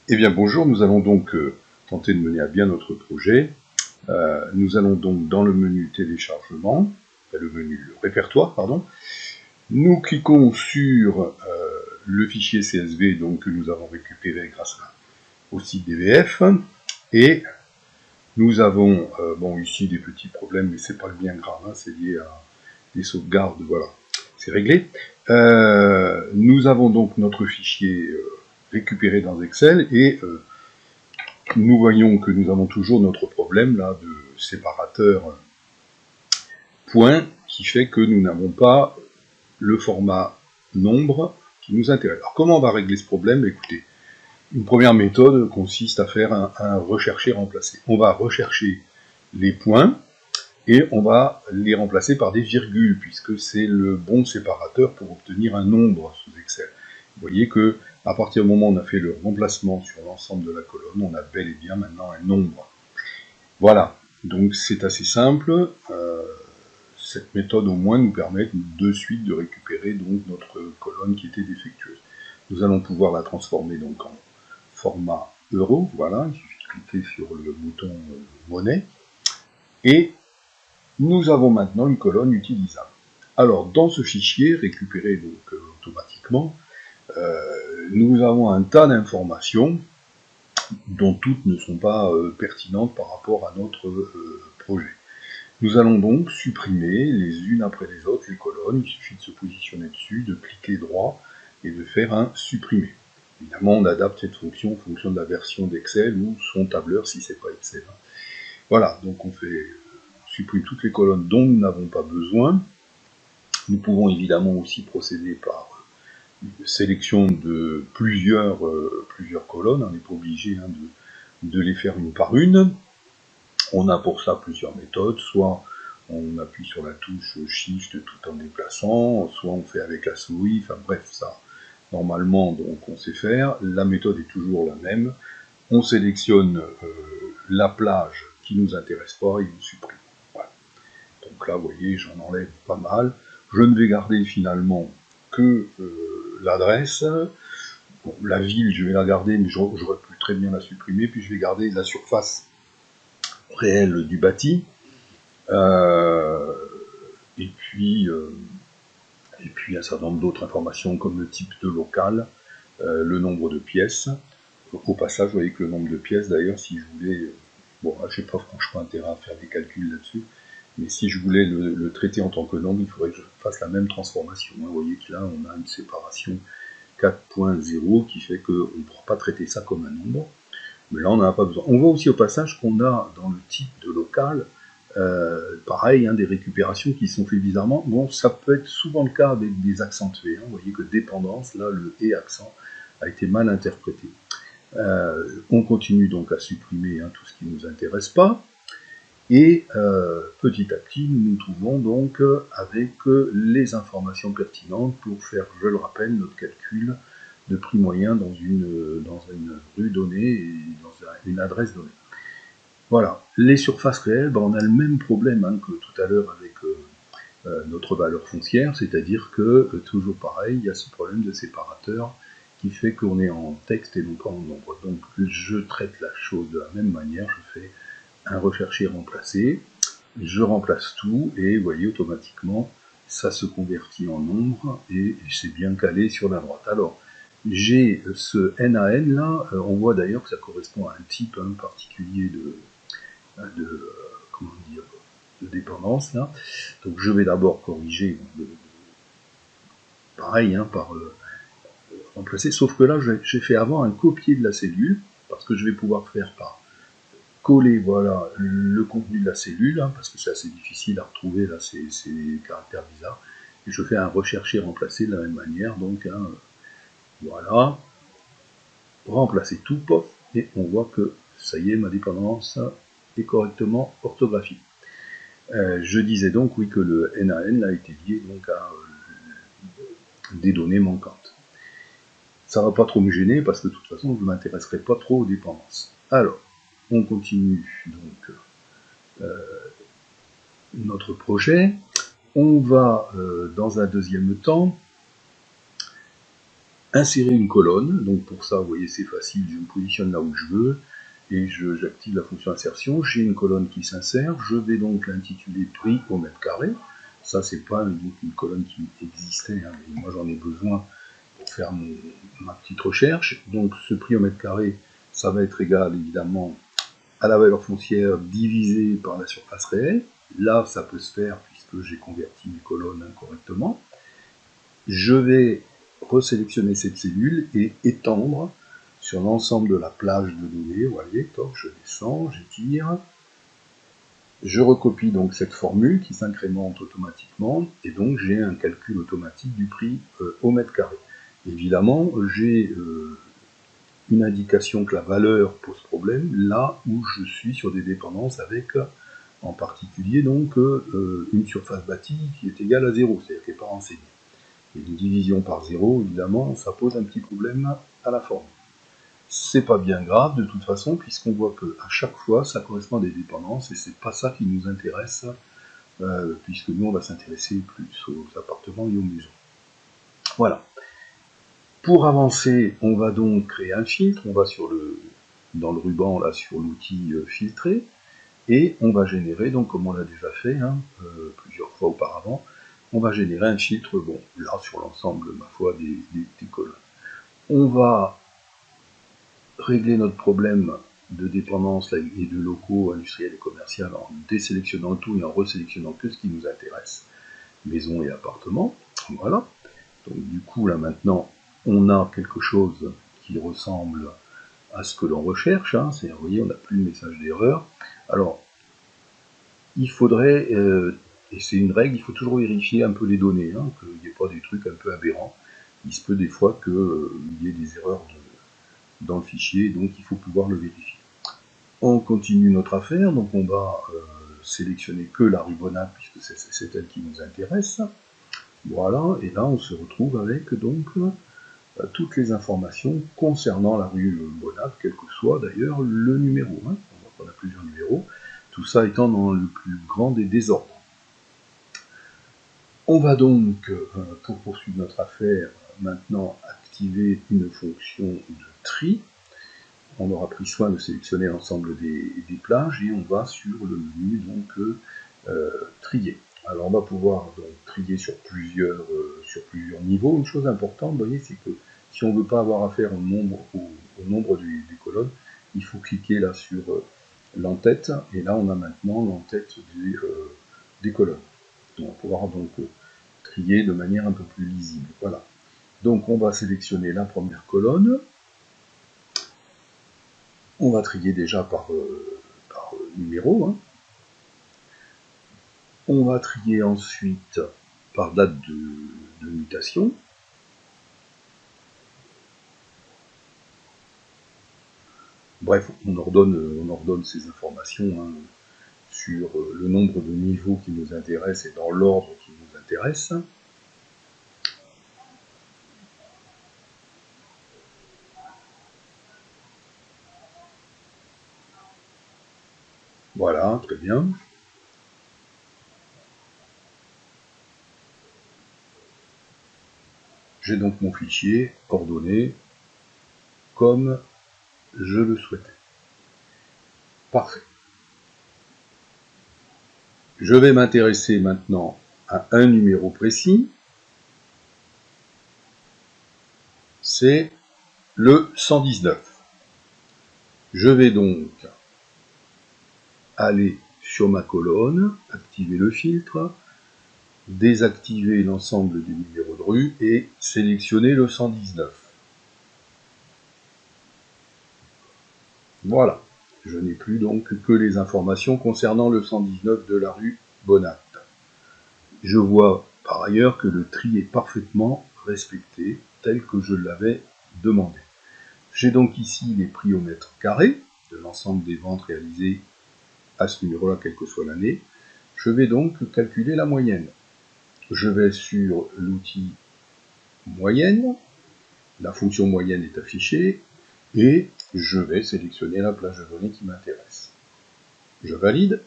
Eh bien bonjour, nous allons donc tenter de mener à bien notre projet. Nous allons donc dans le menu téléchargement, le menu répertoire, pardon. Nous cliquons sur le fichier CSV donc, que nous avons récupéré grâce au site DVF. Et nous avons, bon ici des petits problèmes, mais c'est pas bien grave, hein, c'est lié à des sauvegardes, voilà, c'est réglé. Nous avons donc notre fichier récupéré dans Excel et nous voyons que nous avons toujours notre problème là de séparateur point qui fait que nous n'avons pas le format nombre qui nous intéresse. Alors comment on va régler ce problème? Écoutez, une première méthode consiste à faire un rechercher-remplacer. On va rechercher les points et on va les remplacer par des virgules puisque c'est le bon séparateur pour obtenir un nombre sous Excel. Vous voyez que à partir du moment où on a fait le remplacement sur l'ensemble de la colonne, on a bel et bien maintenant un nombre. Voilà, donc c'est assez simple. Cette méthode au moins nous permet de suite de récupérer donc notre colonne qui était défectueuse. Nous allons pouvoir la transformer donc en format euro. Voilà, il suffit de cliquer sur le bouton monnaie et nous avons maintenant une colonne utilisable. Alors dans ce fichier récupéré donc automatiquement, nous avons un tas d'informations dont toutes ne sont pas pertinentes par rapport à notre projet. Nous allons donc supprimer les unes après les autres les colonnes, il suffit de se positionner dessus, de cliquer droit et de faire un supprimer. Évidemment, on adapte cette fonction en fonction de la version d'Excel ou son tableur si c'est pas Excel. Voilà, donc on supprime toutes les colonnes dont nous n'avons pas besoin. Nous pouvons évidemment aussi procéder par sélection de plusieurs colonnes, on n'est pas obligé de les faire une par une. On a pour ça plusieurs méthodes, soit on appuie sur la touche Shift tout en déplaçant, soit on fait avec la souris, enfin bref, ça, normalement, donc on sait faire. La méthode est toujours la même. On sélectionne la plage qui nous intéresse pas et on supprime. Voilà. Donc là, vous voyez, j'en enlève pas mal. Je ne vais garder finalement que l'adresse. Bon, la ville, je vais la garder, mais j'aurais pu très bien la supprimer. Puis je vais garder la surface réelle du bâti. Et puis un certain nombre d'autres informations comme le type de local, le nombre de pièces. Au passage, vous voyez que le nombre de pièces, d'ailleurs, si je voulais, bon, je n'ai pas franchement intérêt à faire des calculs là-dessus, mais si je voulais le traiter en tant que nombre, il faudrait que je fasse la même transformation. Vous voyez que là, on a une séparation 4.0 qui fait qu'on ne pourra pas traiter ça comme un nombre. Mais là, on n'en a pas besoin. On voit aussi au passage qu'on a dans le type de local, pareil, des récupérations qui sont faites bizarrement. Bon, ça peut être souvent le cas avec des accentués. Vous voyez que dépendance, là, le « et » accent a été mal interprété. On continue donc à supprimer tout ce qui ne nous intéresse pas. Et petit à petit, nous nous trouvons donc avec les informations pertinentes pour faire, je le rappelle, notre calcul de prix moyen dans une rue donnée et dans une adresse donnée. Voilà, les surfaces réelles, on a le même problème que tout à l'heure avec notre valeur foncière, c'est-à-dire que, toujours pareil, il y a ce problème de séparateur qui fait qu'on est en texte et non pas en nombre. Donc je traite la chose de la même manière, je fais un rechercher remplacer, je remplace tout et vous voyez automatiquement ça se convertit en nombre et c'est bien calé sur la droite. Alors j'ai ce NaN là, on voit d'ailleurs que ça correspond à un type particulier comment dire, de dépendance là. Donc je vais d'abord corriger pareil par remplacer, sauf que là j'ai fait avant un copier de la cellule parce que je vais pouvoir faire par coller voilà le contenu de la cellule parce que c'est assez difficile à retrouver là ces caractères bizarres et je fais un rechercher remplacer de la même manière donc voilà remplacer tout pop et on voit que ça y est ma dépendance est correctement orthographiée. Je disais donc oui que le NaN a été lié donc à des données manquantes. Ça va pas trop me gêner parce que de toute façon je ne m'intéresserai pas trop aux dépendances. Alors on continue donc notre projet. On va dans un deuxième temps insérer une colonne. Donc pour ça, vous voyez, c'est facile, je me positionne là où je veux, et j'active la fonction insertion. J'ai une colonne qui s'insère, je vais donc l'intituler prix au mètre carré. Ça, c'est pas une colonne qui existait, hein, mais moi j'en ai besoin pour faire ma petite recherche. Donc ce prix au mètre carré, ça va être égal évidemment à la valeur foncière divisée par la surface réelle. Là, ça peut se faire puisque j'ai converti mes colonnes correctement. Je vais resélectionner cette cellule et étendre sur l'ensemble de la plage de données. Vous voyez, top, je descends, j'étire. Je recopie donc cette formule qui s'incrémente automatiquement, et donc j'ai un calcul automatique du prix au mètre carré. Évidemment, j'ai une indication que la valeur pose problème là où je suis sur des dépendances avec, en particulier, donc une surface bâtie qui est égale à 0, c'est-à-dire qui n'est pas renseignée. Et une division par 0, évidemment, ça pose un petit problème à la formule. C'est pas bien grave de toute façon, puisqu'on voit qu'à chaque fois, ça correspond à des dépendances, et c'est pas ça qui nous intéresse, puisque nous, on va s'intéresser plus aux appartements et aux maisons. Voilà. Pour avancer, on va donc créer un filtre, on va dans le ruban, là, sur l'outil filtrer, et on va générer, donc comme on l'a déjà fait, plusieurs fois auparavant, on va générer un filtre, bon, là, sur l'ensemble, ma foi, des colonnes. On va régler notre problème de dépendance et de locaux industriels et commerciaux en désélectionnant le tout et en resélectionnant que ce qui nous intéresse, maison et appartement. Voilà. Donc du coup, là maintenant, on a quelque chose qui ressemble à ce que l'on recherche. Hein. Vous voyez, on n'a plus le message d'erreur. Alors, il faudrait, et c'est une règle, il faut toujours vérifier un peu les données, hein, qu'il n'y ait pas des trucs un peu aberrants. Il se peut des fois qu'il y ait des erreurs dans le fichier, donc il faut pouvoir le vérifier. On continue notre affaire, donc on va sélectionner que la rue Bonap, puisque c'est elle qui nous intéresse. Voilà, et là on se retrouve avec donc toutes les informations concernant la rue Bonap, quel que soit d'ailleurs le numéro. Hein. On voit qu'on a plusieurs numéros, tout ça étant dans le plus grand des désordres. On va donc, pour poursuivre notre affaire, maintenant activer une fonction de tri. On aura pris soin de sélectionner l'ensemble des plages et on va sur le menu donc trier. Alors on va pouvoir donc trier sur plusieurs niveaux. Une chose importante, vous voyez, c'est que si on ne veut pas avoir affaire au nombre des colonnes, il faut cliquer là sur l'entête, et là on a maintenant l'entête des colonnes. On va pouvoir donc trier de manière un peu plus lisible. Voilà. Donc on va sélectionner la première colonne. On va trier déjà par numéro. Hein. On va trier ensuite par date de mutation. Bref, on ordonne ces informations hein, sur le nombre de niveaux qui nous intéressent et dans l'ordre qui nous intéresse. Voilà, très bien. J'ai donc mon fichier ordonné comme je le souhaitais. Parfait. Je vais m'intéresser maintenant à un numéro précis. C'est le 119. Je vais donc aller sur ma colonne, activer le filtre, désactiver l'ensemble des numéros de rue et sélectionner le 119. Voilà, je n'ai plus donc que les informations concernant le 119 de la rue Bonat. Je vois par ailleurs que le tri est parfaitement respecté tel que je l'avais demandé. J'ai donc ici les prix au mètre carré de l'ensemble des ventes réalisées à ce numéro-là, quelle que soit l'année. Je vais donc calculer la moyenne. Je vais sur l'outil moyenne, la fonction moyenne est affichée, et je vais sélectionner la plage de données qui m'intéresse. Je valide,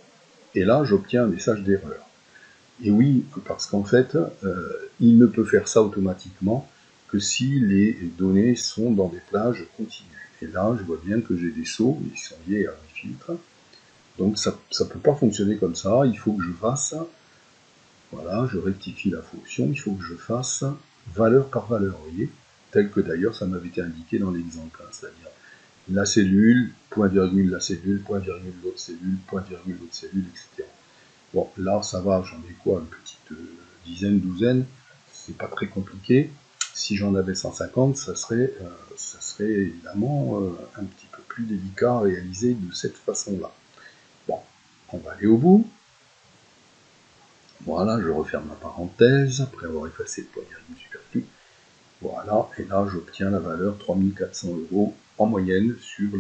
et là j'obtiens un message d'erreur. Et oui, parce qu'en fait, il ne peut faire ça automatiquement que si les données sont dans des plages continues. Et là, je vois bien que j'ai des sauts, ils sont liés à mes filtres. Donc ça ne peut pas fonctionner comme ça, il faut que je fasse, voilà, je rectifie la fonction, il faut que je fasse valeur par valeur, vous voyez, tel que d'ailleurs ça m'avait été indiqué dans l'exemple, hein, c'est-à-dire la cellule, point virgule la cellule, point virgule l'autre cellule, point virgule l'autre cellule, etc. Bon, là ça va, j'en ai quoi, une petite dizaine, douzaine, c'est pas très compliqué. Si j'en avais 150, ça serait évidemment un petit peu plus délicat à réaliser de cette façon-là. Bon, on va aller au bout. Voilà, je referme ma parenthèse, après avoir effacé le point virgule superflu. Voilà, et là j'obtiens la valeur 3400 € en moyenne sur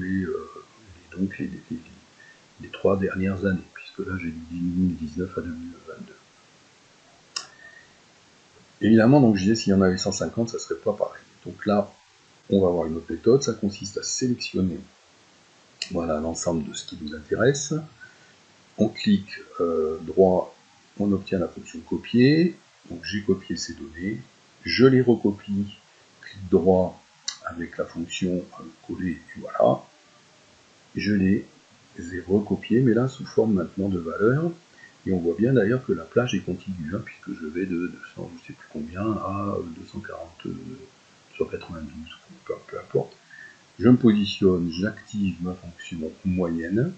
donc les 3 dernières années, puisque là j'ai du 2019 à 2022. Évidemment, donc je disais, s'il y en avait 150, ça serait pas pareil. Donc là, on va avoir une autre méthode, ça consiste à sélectionner voilà, l'ensemble de ce qui nous intéresse. On clique droit, on obtient la fonction copier. Donc j'ai copié ces données, je les recopie, clic droit avec la fonction coller, et voilà. Je les ai recopiés, mais là sous forme maintenant de valeur. Et on voit bien d'ailleurs que la plage est contiguë, hein, puisque je vais de 200, je ne sais plus combien, à 240, 292, peu importe. Je me positionne, j'active ma fonction moyenne.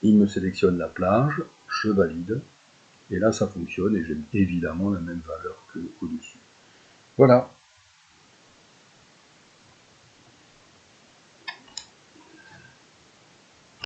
Il me sélectionne la plage, je valide, et là ça fonctionne, et j'ai évidemment la même valeur que au-dessus. Voilà.